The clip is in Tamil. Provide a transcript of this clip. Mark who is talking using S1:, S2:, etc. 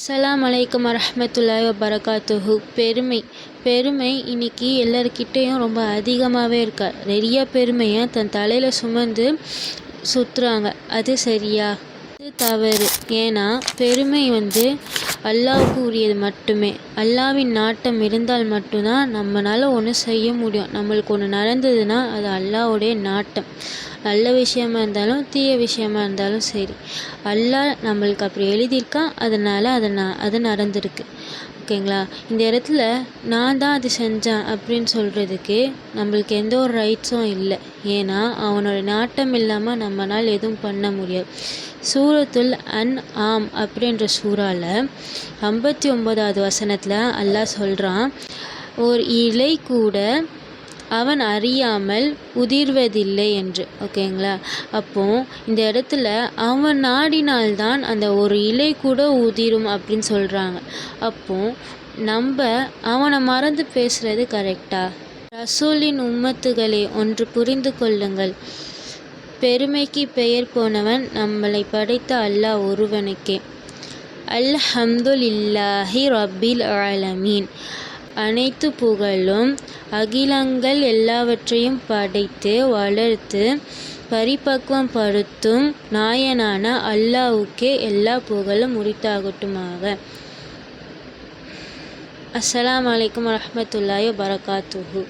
S1: அஸ்ஸலாமு அலைக்கும் வரஹ்மத்துல்லாஹி வபரகாத்துஹு. பெருமை இன்னைக்கு எல்லார்கிட்டேயும் ரொம்ப அதிகமாகவே இருக்கா. நிறைய பெருமையை தன் தலையில் சுமந்து சுற்றுறாங்க. அது சரியா? அது தவறு. ஏன்னா பெருமை அல்லாஹ்வுக்கு உரியது மட்டுமே. அல்லாஹ்வின் நாட்டம் இருந்தால் மட்டும்தான் நம்மளால் ஒன்று செய்ய முடியும். நம்மளுக்கு ஒன்று நடந்ததுன்னா அது அல்லாஹ்வுடைய நாட்டம். நல்ல விஷயமா இருந்தாலும் தீய விஷயமா இருந்தாலும் சரி, அல்லாஹ் நம்மளுக்கு அப்படி எழுதியிருக்கான். அதனால் அது நடந்திருக்கு. ஓகேங்களா? இந்த இடத்துல நான் தான் அது செஞ்சேன் அப்படின்னு சொல்கிறதுக்கு நம்மளுக்கு எந்த ஒரு ரைட்ஸும் இல்லை. ஏன்னா அவனோட நாட்டம் இல்லாமல் நம்மளால் எதுவும் பண்ண முடியாது. சூரத்துல் அன்ஆம் அப்படின்ற சூறாவில் 59வது வசனத்தில் அல்லாஹ் சொல்கிறான், ஒரு இலை கூட அவன் அறியாமல் உதிர்வதில்லை என்று. ஓகேங்களா? அப்போது இந்த இடத்துல அவன் நாடினால்தான் அந்த ஒரு இலை கூட உதிரும் அப்படின்னு சொல்கிறாங்க. அப்போது நம்ம அவனை மறந்து பேசுகிறது கரெக்டா? ரசூலின் உம்மத்துகளே, ஒன்று புரிந்து கொள்ளுங்கள். பெருமைக்கு பெயர் போனவன் நம்மளை படைத்த அல்லாஹ் ஒருவனுக்கே. அல்ஹம்துலில்லாஹி ரப்பில் ஆலமீன். அனைத்து புகழும் அகிலங்கள் எல்லாவற்றையும் படைத்து வளர்த்து பரிபக்குவம் படுத்தும் நாயனான அல்லாஹ்வுக்கே எல்லா புகழும் உரித்தாகட்டுமாக. அஸ்ஸலாமு அலைக்கும் வரஹ்மத்துல்லாஹி வபரகாத்துஹு.